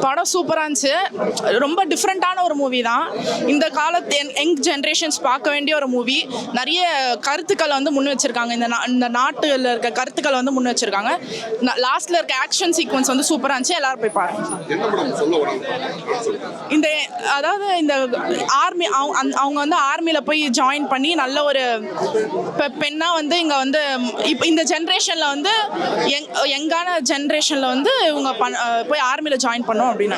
படம் சூப்பராக இருந்துச்சு. ரொம்ப டிஃப்ரெண்ட்டான ஒரு மூவி தான். இந்த காலத்து யங் ஜென்ரேஷன்ஸ் பார்க்க வேண்டிய ஒரு மூவி. நிறைய கருத்துக்களை வந்து முன் வச்சுருக்காங்க. இந்த நாட்டில் இருக்க கருத்துக்களை வந்து முன் வச்சுருக்காங்க. லாஸ்ட்டில் இருக்க ஆக்ஷன் சீக்வன்ஸ் வந்து சூப்பராக இருந்துச்சு. எல்லாரும் போய் பாருங்க. இந்த அதாவது இந்த ஆர்மி அவங்க வந்து ஆர்மியில் போய் ஜாயின் பண்ணி நல்ல ஒரு பெண்ணாக வந்து இங்கே வந்து இப்போ இந்த ஜென்ரேஷனில் வந்து யங்கான ஜென்ரேஷனில் வந்து இவங்க போய் ஆர்மியில் ஜாயின் பண்ணோம் அப்படின்னு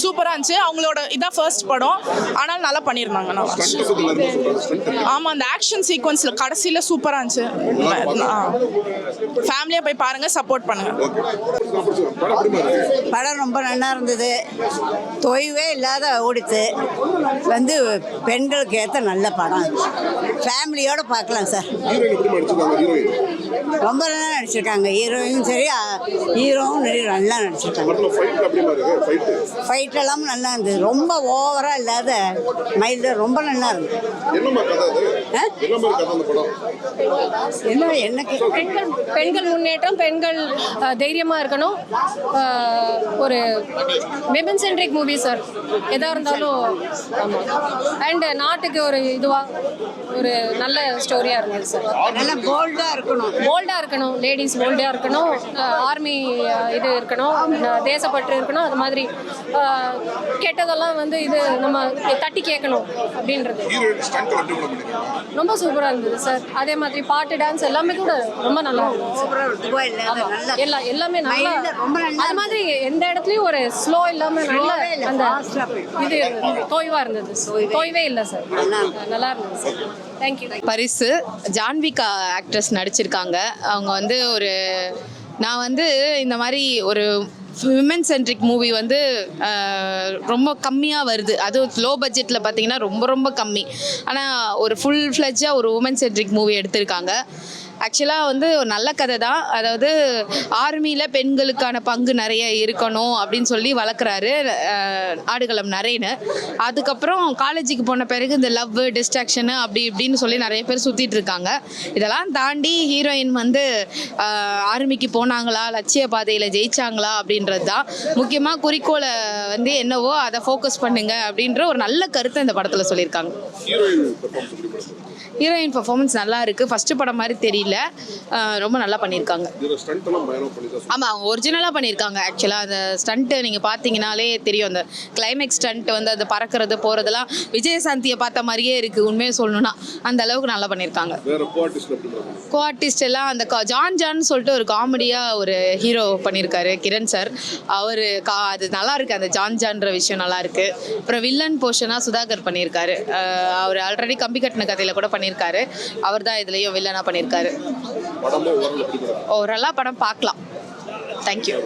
சூப்பராக இருந்துச்சு. அவங்களோட இதான் ஃபர்ஸ்ட் படம், ஆனால் நல்லா பண்ணியிருந்தாங்க. நல்லா ஆமாம், அந்த ஆக்ஷன் சீக்வன்ஸில் கடைசியில் சூப்பராக இருந்துச்சு. ஃபேமிலியாக போய் பாருங்கள், சப்போர்ட் பண்ணுங்கள். படம் ரொம்ப நல்லா இருந்தது. தொய்வே இல்லாத ஓடிச்சு. வந்து பெண்களுக்கு ஏற்ற நல்ல படம். ஃபேமிலியோடு பார்க்கலாம் சார். ரொம்ப நல்லா நடிச்சிருக்காங்க. ஹீரோயினும் சரி, ஹீரோவும் நல்லா நடிச்சிருக்காங்க. ஃபைட்டெல்லாம் நல்லா இருந்தது. ரொம்ப ஓவராக இல்லாத மைல்டு ரொம்ப நல்லா இருந்தது. எனக்கு பெண்கள் முன்னேற்றம், பெண்கள் தைரியமாக இருக்கணும். ஒரு விமன் சென்ட்ரிக் மூவி சார். எதாக இருந்தாலும் ஆமாம். அண்ட் நாட்டுக்கு ஒரு இதுவாக ஒரு நல்ல ஸ்டோரியாக இருந்தது சார். நல்லா போல்டாக இருக்கணும். லேடிஸ் போல்டாக இருக்கணும். ஆர்மி இது இருக்கணும், தேசப்பற்று இருக்கணும். அது மாதிரி கெட்டதெல்லாம் வந்து இது நம்ம தட்டி கேட்கணும் அப்படின்றது ரொம்ப சூப்பராக இருந்தது சார். அதே மாதிரி பாட்டு, டான்ஸ் எல்லாமே கூட ரொம்ப நல்லா இருந்தது. எல்லாமே நல்லா. அது மாதிரி எந்த இடத்துலையும் ஒரு ஸ்லோ இல்லாமல் நல்ல அந்த இது தோய்வாக இருந்தது. தோய்வே இல்லை சார். நல்லா இருந்தது சார். தேங்க்யூ. பரிசு ஜான்விகா ஆக்ட்ரஸ் நடிச்சிருக்காங்க. அவங்க வந்து நான் வந்து இந்த மாதிரி ஒரு விமன் சென்ட்ரிக் மூவி வந்து ரொம்ப கம்மியாக வருது. அதுவும் லோ பட்ஜெட்டில் பார்த்தீங்கன்னா ரொம்ப ரொம்ப கம்மி. ஆனால் ஒரு ஃபுல் ஃப்ளெட்ஜாக ஒரு உமன் சென்ட்ரிக் மூவி எடுத்திருக்காங்க. ஆக்சுவலாக வந்து ஒரு நல்ல கதை தான். அதாவது ஆர்மியில் பெண்களுக்கான பங்கு நிறைய இருக்கணும் அப்படின்னு சொல்லி வளர்க்குறாரு ஆடுகளம் நரேன்னு. அதுக்கப்புறம் காலேஜுக்கு போன பிறகு இந்த லவ், டிஸ்ட்ராக்ஷனு அப்படி இப்படின்னு சொல்லி நிறைய பேர் சுற்றிட்டு இருக்காங்க. இதெல்லாம் தாண்டி ஹீரோயின் வந்து ஆர்மிக்கு போனாங்களா, லட்சிய பாதையில் ஜெயிச்சாங்களா அப்படின்றது தான் முக்கியமாக. குறிக்கோளை வந்து என்னவோ அதை ஃபோக்கஸ் பண்ணுங்க அப்படின்ற ஒரு நல்ல கருத்தை இந்த படத்தில் சொல்லியிருக்காங்க. ஹீரோயின் பர்ஃபார்மன்ஸ் நல்லா இருக்குது. ஃபஸ்ட்டு படம் மாதிரி தெரியல, ரொம்ப நல்லா பண்ணியிருக்காங்க. ஆமாம், அவங்க ஒரிஜினலாக பண்ணியிருக்காங்க. ஆக்சுவலாக அந்த ஸ்டண்ட்டு நீங்கள் பார்த்தீங்கனாலே தெரியும். அந்த கிளைமேக்ஸ் ஸ்டண்ட் வந்து அது பறக்கிறது போகிறதெல்லாம் விஜயசாந்தியை பார்த்த மாதிரியே இருக்குது. உண்மையை சொல்லணும்னா அந்த அளவுக்கு நல்லா பண்ணியிருக்காங்க. கோ ஆர்டிஸ்ட் எல்லாம் அந்த ஜான் சொல்லிட்டு ஒரு காமெடியாக ஒரு ஹீரோ பண்ணியிருக்காரு கிரண் சார். அவர் அது நல்லா இருக்குது. அந்த ஜான்ற விஷயம் நல்லா இருக்குது. அப்புறம் வில்லன் போர்ஷனாக சுதாகர் பண்ணியிருக்காரு. அவர் ஆல்ரெடி கம்பி கட்டின கதையில் கூட பண்ணியிருக்காரு. அவர் தான் இதுலேயும் வில்லனாக பண்ணியிருக்காரு. ஓரளவு படம் பார்க்கலாம். தேங்க்யூ.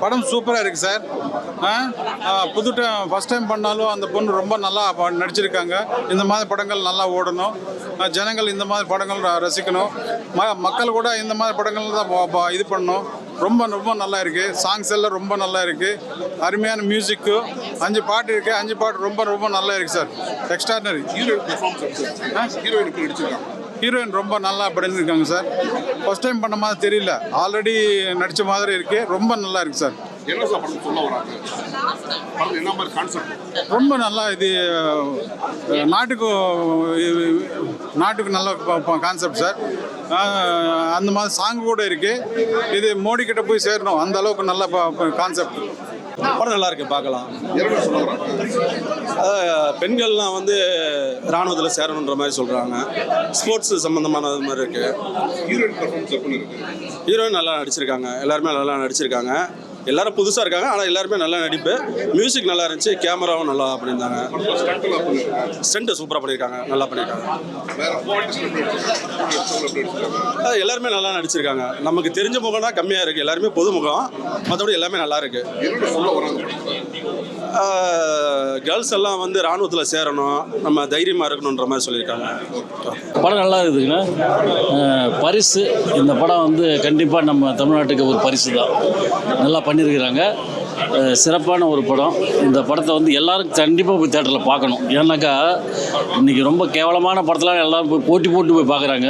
படம் சூப்பராக இருக்குது சார். புது ஃபஸ்ட் டைம் பண்ணாலும் அந்த பொண்ணு ரொம்ப நல்லா நடிச்சிருக்காங்க. இந்த மாதிரி படங்கள் நல்லா ஓடணும். ஜனங்கள் இந்த மாதிரி படங்கள் ரசிக்கணும். மக்கள் கூட இந்த மாதிரி படங்கள் தான் இது பண்ணணும். ரொம்ப ரொம்ப நல்லா இருக்குது. சாங்ஸ் எல்லாம் ரொம்ப நல்லா இருக்குது. அருமையான மியூசிக்கு. 5 பாட்டு இருக்குது. 5 பாட்டு ரொம்ப ரொம்ப நல்லா இருக்குது சார். எக்ஸ்ட்ராடனரி. ஹீரோயின் ரொம்ப நல்லா பண்ணியிருக்காங்க சார். ஃபர்ஸ்ட் டைம் பண்ண மாதிரி தெரியல, ஆல்ரெடி நடித்த மாதிரி இருக்குது. ரொம்ப நல்லா இருக்குது சார். ரொம்ப நல்லா இது நாட்டுக்கு நல்ல கான்செப்ட் சார். அந்த மாதிரி சாங் கூட இருக்குது. இது மோடி கிட்ட போய் சேரணும், அந்த அளவுக்கு நல்ல கான்செப்ட். படம் நல்லா இருக்கு, பார்க்கலாம். பெண்கள்லாம் வந்து இராணுவத்தில் சேரணுன்ற மாதிரி சொல்கிறாங்க. ஸ்போர்ட்ஸ் சம்மந்தமானது மாதிரி இருக்கு. ஹீரோயின் நல்லா நடிச்சிருக்காங்க. எல்லாருமே நல்லா நடிச்சிருக்காங்க. எல்லாரும் புதுசாக இருக்காங்க, ஆனால் எல்லாருமே நல்லா நடிப்பு. மியூசிக் நல்லா இருந்துச்சு. கேமராவும் நல்லா பண்ணியிருந்தாங்க. ஸ்டண்ட்டு சூப்பராக பண்ணியிருக்காங்க. நல்லா பண்ணியிருக்காங்க. எல்லாருமே நல்லா நடிச்சிருக்காங்க. நமக்கு தெரிஞ்ச முகம்னா கம்மியாக இருக்குது. எல்லாருமே பொது முகம், மற்றபடி எல்லாமே நல்லா இருக்கு. கேர்ள்ஸ் எல்லாம் வந்து இராணுவத்தில் சேரணும், நம்ம தைரியமாக இருக்கணுன்ற மாதிரி சொல்லியிருக்காங்க. படம் நல்லா இருக்குதுங்க. பரிசு இந்த படம் வந்து கண்டிப்பாக நம்ம தமிழ்நாட்டுக்கு ஒரு பரிசு தான். நல்லா பண்ணியிருக்கிறாங்க. சிறப்பான ஒரு படம். இந்த படத்தை வந்து எல்லாரும் கண்டிப்பாக போய் தேட்டரில் பார்க்கணும். ஏன்னாக்கா இன்றைக்கி ரொம்ப கேவலமான படத்தெலாம் எல்லோரும் போய் போட்டி போட்டு போய் பார்க்குறாங்க.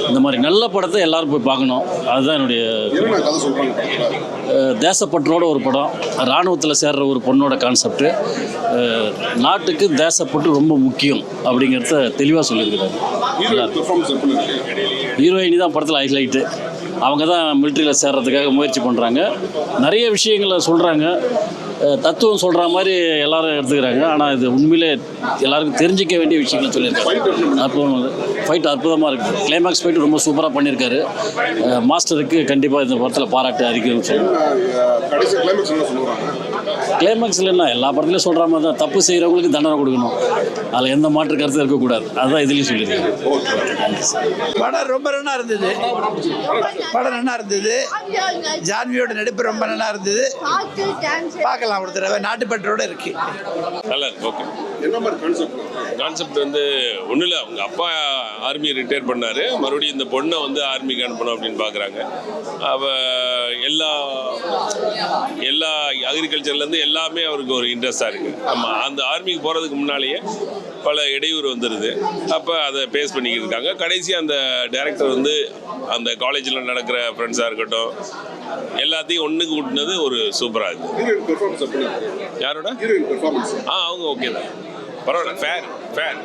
இந்த மாதிரி நல்ல படத்தை எல்லோரும் போய் பார்க்கணும். அதுதான் என்னுடைய தேசப்பற்றோட ஒரு படம். இராணுவத்தில் சேர்ற ஒரு பொண்ணோட கான்செப்ட்டு. நாட்டுக்கு தேசப்பற்று ரொம்ப முக்கியம் அப்படிங்கிறத தெளிவாக சொல்லியிருக்கிறாங்க. ஹீரோயினி தான் படத்தில் ஹைலைட்டு. அவங்க தான் மிலிட்ரியில் சேர்றதுக்காக முயற்சி பண்ணுறாங்க. நிறைய விஷயங்களை சொல்கிறாங்க. தத்துவம் சொல்கிற மாதிரி எல்லாரும் எடுத்துக்கிறாங்க. ஆனால் இது உண்மையிலே எல்லாருக்கும் தெரிஞ்சிக்க வேண்டிய விஷயங்களை சொல்லியிருக்காங்க. அற்புதமாக ஃபைட் அற்புதமாக இருக்குது. கிளைமேக்ஸ் ஃபைட்டு ரொம்ப சூப்பராக பண்ணியிருக்காரு. மாஸ்டருக்கு கண்டிப்பாக இந்த படத்தில் பாராட்டு அறிக்கைன்னு கிளைமேக்ஸில் என்ன எல்லா படத்துலையும் சொல்கிற மாதிரி தான், தப்பு செய்கிறவங்களுக்கு தண்டனை கொடுக்கணும். அதில் எந்த மாற்று கருத்து இருக்கக்கூடாது. அதுதான் இதுலேயும் சொல்லியிருக்காங்க. படம் ரொம்ப நல்லா இருந்தது. படம் நல்லா இருந்தது. ஜான்வியோட நடிப்பு ரொம்ப நல்லா இருந்தது. பார்க்கலாம் ஒரு தடவை. நாட்டுப்பற்றோடு இருக்கு. நல்லா இருக்கு. ஓகே. என்ன மாதிரி கான்செப்ட் வந்து ஒன்றும் இல்லை. அவங்க அப்பா ஆர்மி ரிட்டையர் பண்ணார். மறுபடியும் இந்த பொண்ணை வந்து ஆர்மிக்கு அனுப்பணும் அப்படின்னு பார்க்குறாங்க. எல்லா அக்ரிகல்ச்சர்லேருந்து எல்லாமே அவருக்கு ஒரு இன்ட்ரெஸ்டாக இருக்குது. ஆமாம், அந்த ஆர்மிக்கு போகிறதுக்கு முன்னாலேயே பல இடையூறு வந்துடுது. அப்போ அதை பேஸ் பண்ணிக்கிட்டு இருக்காங்க. கடைசி அந்த டைரக்டர் வந்து அந்த காலேஜில் நடக்கிற ஃப்ரெண்ட்ஸாக இருக்கட்டும் எல்லாத்தையும் ஒன்றுக்கு கூட்டினது ஒரு சூப்பராக இருக்குது. யாரோட அவங்க ஓகே தான், பரவாயில்ல. ஃபேர்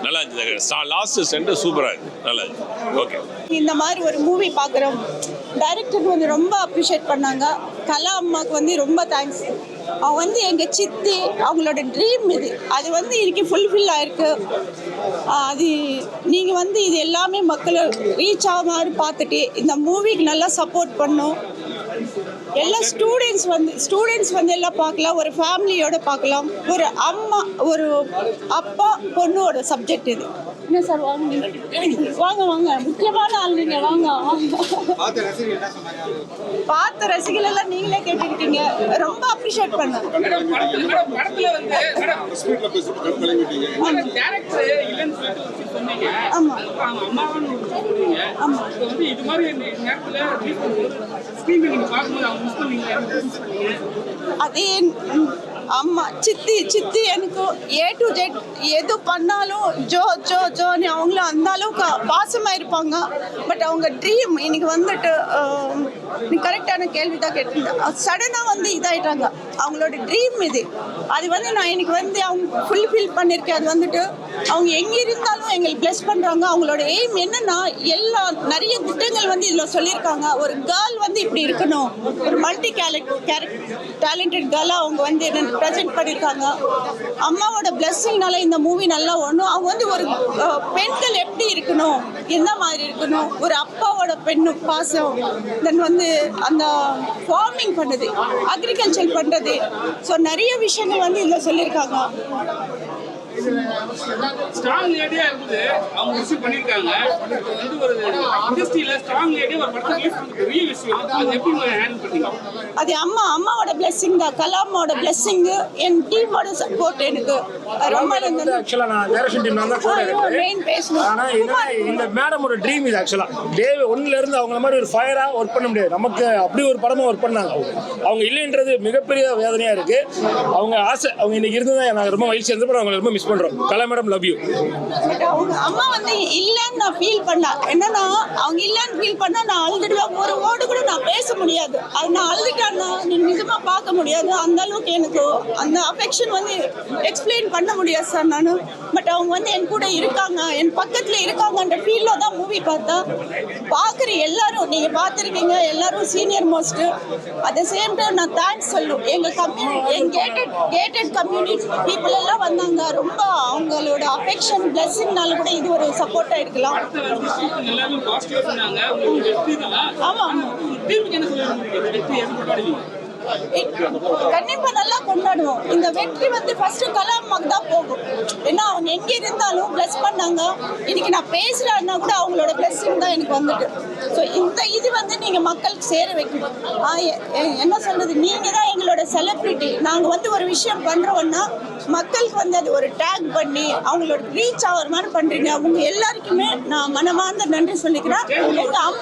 நல்லா இருந்துச்சு. லாஸ்ட் சென்டர் சூப்பராக இருக்குது. நல்லா இருக்குது. ஓகே. இந்த மாதிரி ஒரு மூவி பார்க்குறோம். டைரக்டர் வந்து ரொம்ப அப்ரிஷியேட் பண்ணாங்க. கலா அம்மாவுக்கு வந்து ரொம்ப தேங்க்ஸ். அவங்க வந்து எங்கள் சித்தி அவங்களோட ட்ரீம் இது. அது வந்து இன்னைக்கு ஃபுல்ஃபில் ஆயிருக்கு. அது நீங்கள் வந்து இது எல்லாமே மக்களை ரீச் ஆக மாதிரி பார்த்துட்டு இந்த மூவிக்கு நல்லா சப்போர்ட் பண்ணோம். எல்லா ஸ்டூடெண்ட்ஸ் வந்து எல்லாம் பார்க்கலாம். ஒரு ஃபேமிலியோட பார்க்கலாம். ஒரு அம்மா ஒரு அப்பா பொண்ணோட சப்ஜெக்ட் இது. என்ன சார் வாங்க முக்கியமான ஆள் நீங்கள் வாங்க. பார்த்த ரசிகர்கள் எல்லாம் நீங்களே கேட்டுக்கிட்டீங்க. ரொம்ப அப்ரிஷியேட் பண்ணேன். அதே அம்மா சித்தி எனக்கு A to Z எது பண்ணாலும் ஜோன்னு அவங்களும் அந்த அளவுக்கு பாசமாக இருப்பாங்க. பட் அவங்க ட்ரீம் இன்னைக்கு வந்துட்டு நீ கரெக்டான கேள்வி தான் கேட்டிருந்தேன். சடனாக வந்து இதாகிட்டாங்க. அவங்களோட ட்ரீம் இது. அது வந்து நான் இன்னைக்கு வந்து அவங்க ஃபுல்ஃபில் பண்ணியிருக்கேன். அது வந்துட்டு அவங்க எங்கே இருந்தாலும் எங்களுக்கு ப்ளஸ் பண்ணுறாங்க. அவங்களோட எய்ம் என்னன்னா நிறைய திட்டங்கள் வந்து இதில் சொல்லியிருக்காங்க. ஒரு கேர்ள் வந்து இப்படி இருக்கணும். ஒரு மல்டி டேலண்டட் கேர்ளாக அவங்க வந்து என்ன ப்ரெசென்ட் பண்ணியிருக்காங்க. அம்மாவோட பிளெஸ்ஸிங்னால இந்த மூவி நல்லா ஓடணும். அவங்க வந்து ஒரு பெண்கள் எப்படி இருக்கணும், எந்த மாதிரி இருக்கணும், ஒரு அப்பாவோட பெண்ணு பாசம், தென் வந்து அந்த ஃபார்மிங் பண்ணுறது, அக்ரிகல்ச்சர் பண்ணுறது, ஸோ நிறைய விஷயங்கள் வந்து இதில் சொல்லியிருக்காங்க. ஸ்ட்ராங் லேடியா இருக்குது. அவங்க ரிசீவ் பண்ணிருக்காங்க. வந்து ஒரு இண்டஸ்ட்ரியில ஸ்ட்ராங் லேடியா ஒரு படத்தை ரிலீஸ் பண்றது பெரிய விஷயம். அது எப்படி ஹேண்டில் பண்ணீங்க? அது அம்மாவோட பிளெஸிங் தான். கலாமோட பிளெஸிங், என் டீமோட சப்போர்ட் எனக்கு ரொம்ப இருந்தது. ஆக்சுவலா நான் டைரக்ஷன் டீம்ல தான் கூட மெயின் பேசணும். ஆனா இந்த மேடமோட ட்ரீம் இது. ஆக்சுவலா டே 1ல இருந்து அவங்கள மாதிரி ஒரு ஃபயரா ஒர்க் பண்ண முடியாது. நமக்கு அப்படி ஒரு படமா ஒர்க் பண்ணாங்க. அவங்க இல்லைன்றது மிகப்பெரிய வேதனையா இருக்கு. அவங்க ஆசை அவங்க இன்னைக்கு இருந்ததா நான் ரொம்ப மகிழ்ச்சி இருந்தப்போ அவங்க ரொம்ப மிஸ் பண்றோம். கலா மேடம் லவ் யூ. அம்மா வந்து இல்லைன்னு நான் ஃபீல் பண்ணேன். என்னன்னா அவங்க இல்லைன்னு ஃபீல் பண்ணா நான் அழுதுடுவேன். ஒரு வேர்டு கூட நான் பேச முடியாது. அது நான் அழுதுட்டேன்னா நீ நிஜமா பார்க்க முடியாது. அந்த அளவுக்கு எனக்கு அந்த அஃபெக்ஷன் வந்து எக்ஸ்பிளைன் பண்ண முடியாது சார் நான். பட் அவங்க வந்து என் கூட இருக்காங்க, என் பக்கத்துல இருக்காங்கன்ற ஃபீல்ல தான் மூவி பார்த்தா. பார்க்குற எல்லாரும் நீங்க பார்த்துருக்கீங்க, எல்லாரும் senior most. At the same time நான் தேங்க்ஸ் சொல்லும். எங்க கம்யூனிட்டி, என் கேட்டட் கம்யூனிட்டி பீப்புள் எல்லாம் வந்தாங்க. ரொம்ப அவங்களோட அஃபெக்ஷன் பிளெஸிங்னால கூட இது ஒரு சப்போர்ட்டா இருக்கலாம். ஆமா கண்டிப்பா நல்லா கொண்டாடுவோம். இந்த வெற்றி வந்து ஃபர்ஸ்ட் கலாமாக்கு தான் போகும். ஏன்னா அவங்க எங்க இருந்தாலும் பிளஸ் பண்ணாங்க. இன்னைக்கு நான் பேசுறேன்னா கூட அவங்களோட பிளஸிங் தான் எனக்கு வந்துட்டு. ஸோ இந்த இது வந்து நீங்க மக்களுக்கு சேர வைக்கணும். என்ன சொல்றது, நீங்க தான் எங்களோட செலிபிரிட்டி. நாங்க வந்து ஒரு விஷயம் பண்றோம்னா மக்களுக்கு வந்து அது ஒரு டேக் பண்ணி அவங்களோட ரீச் ஆகிற மாதிரி பண்றீங்க. அவங்க எல்லாருக்குமே நான் மனமார்ந்த நன்றி சொல்லிக்கிறேன்.